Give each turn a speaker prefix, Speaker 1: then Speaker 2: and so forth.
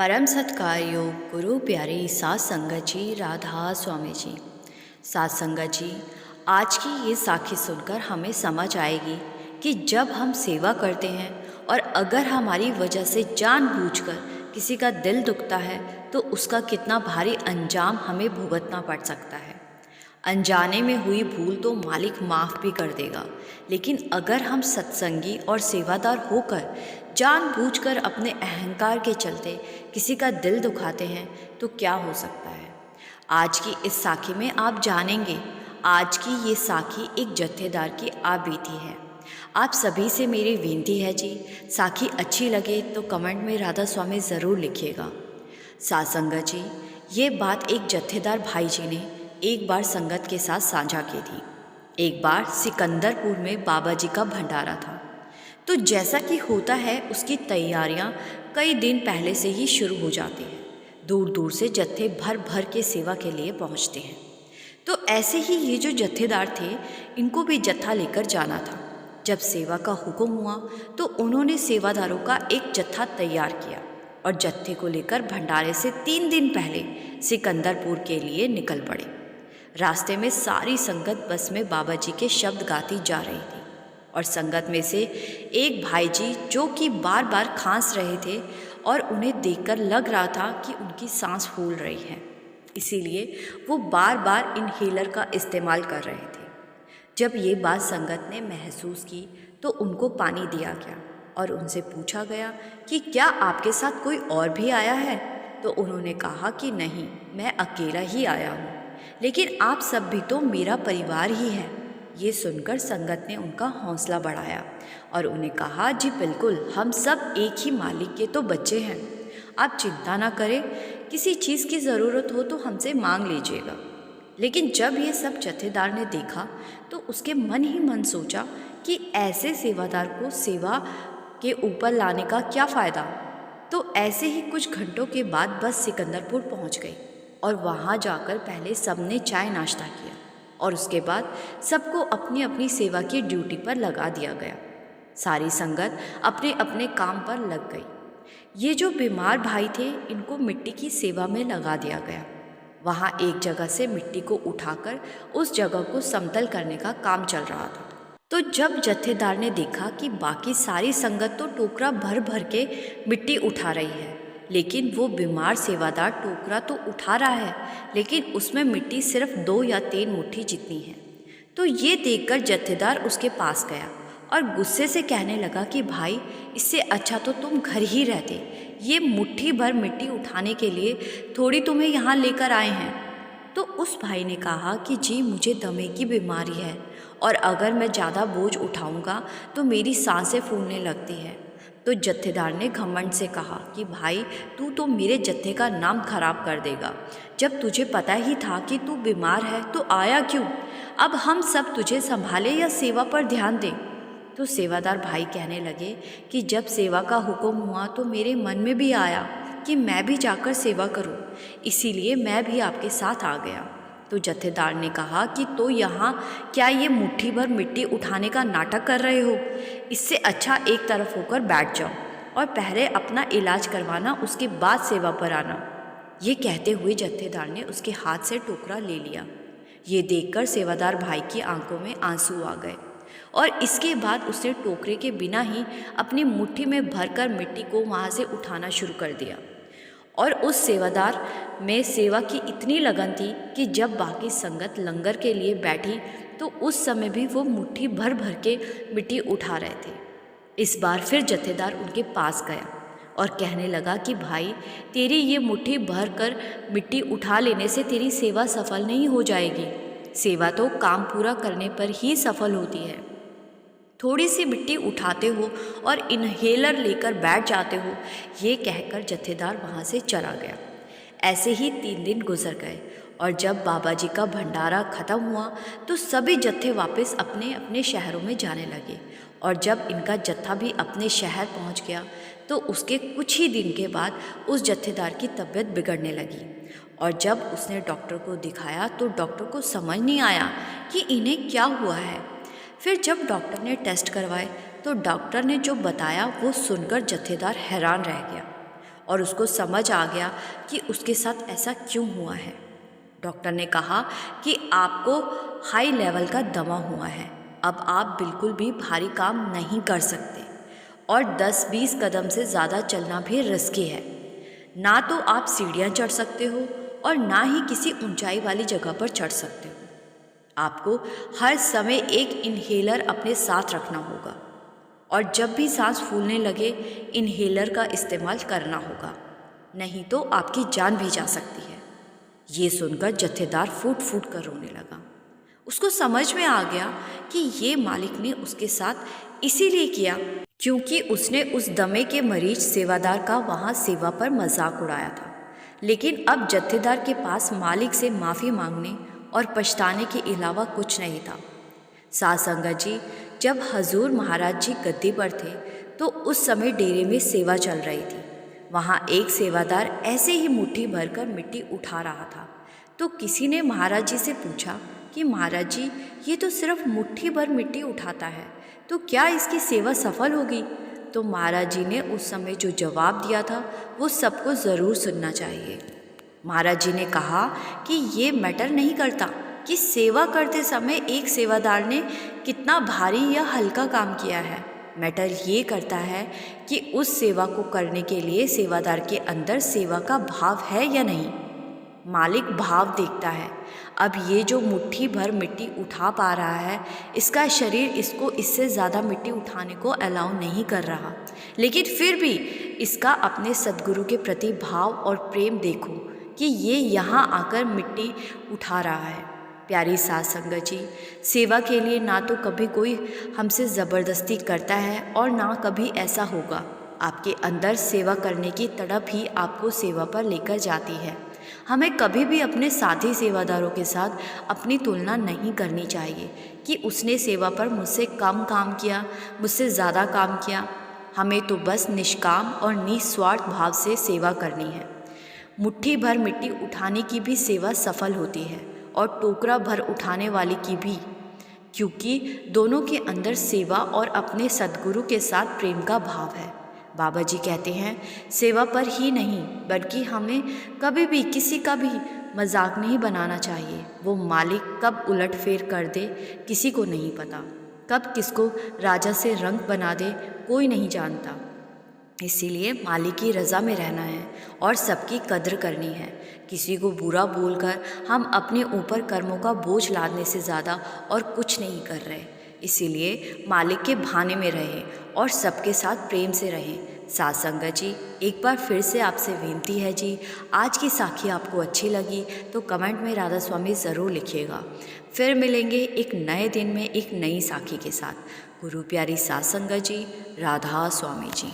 Speaker 1: परम सत्कार योग गुरु प्यारी सात संगत जी, राधा स्वामी जी। सात संगत जी, आज की ये साखी सुनकर हमें समझ आएगी कि जब हम सेवा करते हैं और अगर हमारी वजह से जानबूझकर किसी का दिल दुखता है तो उसका कितना भारी अंजाम हमें भुगतना पड़ सकता है। अनजाने में हुई भूल तो मालिक माफ़ भी कर देगा, लेकिन अगर हम सत्संगी और सेवादार होकर जानबूझकर अपने अहंकार के चलते किसी का दिल दुखाते हैं तो क्या हो सकता है। आज की इस साखी में आप जानेंगे। आज की ये साखी एक जत्थेदार की आप बीती है। आप सभी से मेरी विनती है जी, साखी अच्छी लगे तो कमेंट में राधा स्वामी ज़रूर लिखिएगा। सात संगत जी, ये बात एक जत्थेदार भाई जी ने एक बार संगत के साथ साझा की थी। एक बार सिकंदरपुर में बाबा जी का भंडारा था, तो जैसा कि होता है उसकी तैयारियां कई दिन पहले से ही शुरू हो जाती हैं। दूर दूर से जत्थे भर भर के सेवा के लिए पहुंचते हैं। तो ऐसे ही ये जो जत्थेदार थे, इनको भी जत्था लेकर जाना था। जब सेवा का हुक्म हुआ तो उन्होंने सेवादारों का एक जत्था तैयार किया और जत्थे को लेकर भंडारे से 3 दिन पहले सिकंदरपुर के लिए निकल पड़े। रास्ते में सारी संगत बस में बाबा जी के शब्द गाती जा रही थी और संगत में से एक भाई जी जो कि बार बार खांस रहे थे और उन्हें देखकर लग रहा था कि उनकी सांस फूल रही है, इसीलिए वो बार बार इनहेलर का इस्तेमाल कर रहे थे। जब ये बात संगत ने महसूस की तो उनको पानी दिया गया और उनसे पूछा गया कि क्या आपके साथ कोई और भी आया है। तो उन्होंने कहा कि नहीं, मैं अकेला ही आया हूँ, लेकिन आप सब भी तो मेरा परिवार ही है। ये सुनकर संगत ने उनका हौसला बढ़ाया और उन्हें कहा, जी बिल्कुल, हम सब एक ही मालिक के तो बच्चे हैं, आप चिंता ना करें, किसी चीज़ की ज़रूरत हो तो हमसे मांग लीजिएगा। लेकिन जब ये सब जत्थेदार ने देखा तो उसके मन ही मन सोचा कि ऐसे सेवादार को सेवा के ऊपर लाने का क्या फ़ायदा। तो ऐसे ही कुछ घंटों के बाद बस सिकंदरपुर पहुंच गई और वहां जाकर पहले सबने चाय नाश्ता किया और उसके बाद सबको अपनी अपनी सेवा की ड्यूटी पर लगा दिया गया। सारी संगत अपने अपने काम पर लग गई। ये जो बीमार भाई थे, इनको मिट्टी की सेवा में लगा दिया गया। वहाँ एक जगह से मिट्टी को उठाकर उस जगह को समतल करने का काम चल रहा था। तो जब जत्थेदार ने देखा कि बाकी सारी संगत तो टोकरा भर भर के मिट्टी उठा रही है, लेकिन वो बीमार सेवादार टोकरा तो उठा रहा है, लेकिन उसमें मिट्टी सिर्फ 2 या 3 मुट्ठी जितनी है। तो ये देखकर जत्थेदार उसके पास गया और गुस्से से कहने लगा कि भाई, इससे अच्छा तो तुम घर ही रहते। ये मुट्ठी भर मिट्टी उठाने के लिए थोड़ी तुम्हें यहाँ लेकर आए हैं। तो उस भाई ने कहा कि जी, मुझे दमे की बीमारी है और अगर मैं ज़्यादा बोझ उठाऊंगा तो मेरी सांसें फूलने लगती है। तो जत्थेदार ने घमंड से कहा कि भाई, तू तो मेरे जत्थे का नाम खराब कर देगा। जब तुझे पता ही था कि तू बीमार है तो आया क्यों? अब हम सब तुझे संभाले या सेवा पर ध्यान दें? तो सेवादार भाई कहने लगे कि जब सेवा का हुक्म हुआ तो मेरे मन में भी आया कि मैं भी जाकर सेवा करूं, इसीलिए मैं भी आपके साथ आ गया। तो जत्थेदार ने कहा कि तो यहाँ क्या ये मुट्ठी भर मिट्टी उठाने का नाटक कर रहे हो? इससे अच्छा एक तरफ होकर बैठ जाओ और पहले अपना इलाज करवाना, उसके बाद सेवा पर आना। ये कहते हुए जत्थेदार ने उसके हाथ से टोकरा ले लिया। ये देखकर सेवादार भाई की आंखों में आंसू आ गए और इसके बाद उसने टोकरे के बिना ही अपनी मुट्ठी में भरकर मिट्टी को वहाँ से उठाना शुरू कर दिया। और उस सेवादार में सेवा की इतनी लगन थी कि जब बाकी संगत लंगर के लिए बैठी तो उस समय भी वो मुट्ठी भर भर के मिट्टी उठा रहे थे। इस बार फिर जत्थेदार उनके पास गया और कहने लगा कि भाई, तेरी ये मुट्ठी भर कर मिट्टी उठा लेने से तेरी सेवा सफल नहीं हो जाएगी। सेवा तो काम पूरा करने पर ही सफल होती है। थोड़ी सी मिट्टी उठाते हो और इनहेलर लेकर बैठ जाते हो। ये कहकर जत्थेदार वहाँ से चला गया। ऐसे ही 3 दिन गुजर गए और जब बाबा जी का भंडारा खत्म हुआ तो सभी जत्थे वापस अपने अपने शहरों में जाने लगे। और जब इनका जत्था भी अपने शहर पहुँच गया तो उसके कुछ ही दिन के बाद उस जत्थेदार की तबीयत बिगड़ने लगी। और जब उसने डॉक्टर को दिखाया तो डॉक्टर को समझ नहीं आया कि इन्हें क्या हुआ है। फिर जब डॉक्टर ने टेस्ट करवाए तो डॉक्टर ने जो बताया वो सुनकर जत्थेदार हैरान रह गया और उसको समझ आ गया कि उसके साथ ऐसा क्यों हुआ है। डॉक्टर ने कहा कि आपको हाई लेवल का दमा हुआ है, अब आप बिल्कुल भी भारी काम नहीं कर सकते और 10-20 कदम से ज़्यादा चलना भी रिस्की है। ना तो आप सीढ़ियाँ चढ़ सकते हो और ना ही किसी ऊंचाई वाली जगह पर चढ़ सकते हो। आपको हर समय एक इन्हेलर अपने साथ रखना होगा और जब भी सांस फूलने लगे इन्हेलर का इस्तेमाल करना होगा, नहीं तो आपकी जान भी जा सकती है। ये सुनकर जत्थेदार फूट फूट कर रोने लगा। उसको समझ में आ गया कि ये मालिक ने उसके साथ इसीलिए किया क्योंकि उसने उस दमे के मरीज सेवादार का वहाँ सेवा पर मजाक उड़ाया था। लेकिन अब जत्थेदार के पास मालिक से माफ़ी मांगने और पछताने के अलावा कुछ नहीं था। साध संगत जी, जब हजूर महाराज जी गद्दी पर थे तो उस समय डेरे में सेवा चल रही थी। वहाँ एक सेवादार ऐसे ही मुट्ठी भरकर मिट्टी उठा रहा था तो किसी ने महाराज जी से पूछा कि महाराज जी, ये तो सिर्फ मुट्ठी भर मिट्टी उठाता है, तो क्या इसकी सेवा सफल होगी? तो महाराज जी ने उस समय जो जवाब दिया था वो सबको ज़रूर सुनना चाहिए। महाराज जी ने कहा कि ये मैटर नहीं करता कि सेवा करते समय एक सेवादार ने कितना भारी या हल्का काम किया है। मैटर ये करता है कि उस सेवा को करने के लिए सेवादार के अंदर सेवा का भाव है या नहीं। मालिक भाव देखता है। अब ये जो मुट्ठी भर मिट्टी उठा पा रहा है, इसका शरीर इसको इससे ज़्यादा मिट्टी उठाने को अलाउ नहीं कर रहा, लेकिन फिर भी इसका अपने सद्गुरु के प्रति भाव और प्रेम देखो कि ये यहाँ आकर मिट्टी उठा रहा है। प्यारी साध संगत जी, सेवा के लिए ना तो कभी कोई हमसे ज़बरदस्ती करता है और ना कभी ऐसा होगा। आपके अंदर सेवा करने की तड़प ही आपको सेवा पर लेकर जाती है। हमें कभी भी अपने साथी सेवादारों के साथ अपनी तुलना नहीं करनी चाहिए कि उसने सेवा पर मुझसे कम काम किया, मुझसे ज़्यादा काम किया। हमें तो बस निष्काम और निस्वार्थ भाव से सेवा करनी है। मुट्ठी भर मिट्टी उठाने की भी सेवा सफल होती है और टोकरा भर उठाने वाले की भी, क्योंकि दोनों के अंदर सेवा और अपने सद्गुरु के साथ प्रेम का भाव है। बाबा जी कहते हैं, सेवा पर ही नहीं बल्कि हमें कभी भी किसी का भी मजाक नहीं बनाना चाहिए। वो मालिक कब उलट फेर कर दे किसी को नहीं पता, कब किसको राजा से रंग बना दे कोई नहीं जानता। इसीलिए मालिक की रज़ा में रहना है और सबकी कद्र करनी है। किसी को बुरा बोलकर हम अपने ऊपर कर्मों का बोझ लादने से ज़्यादा और कुछ नहीं कर रहे। इसीलिए मालिक के भाने में रहें और सबके साथ प्रेम से रहें। साध संगत जी, एक बार फिर से आपसे विनती है जी, आज की साखी आपको अच्छी लगी तो कमेंट में राधा स्वामी ज़रूर लिखिएगा। फिर मिलेंगे एक नए दिन में एक नई साखी के साथ। गुरु प्यारी साध संगत जी, राधा स्वामी जी।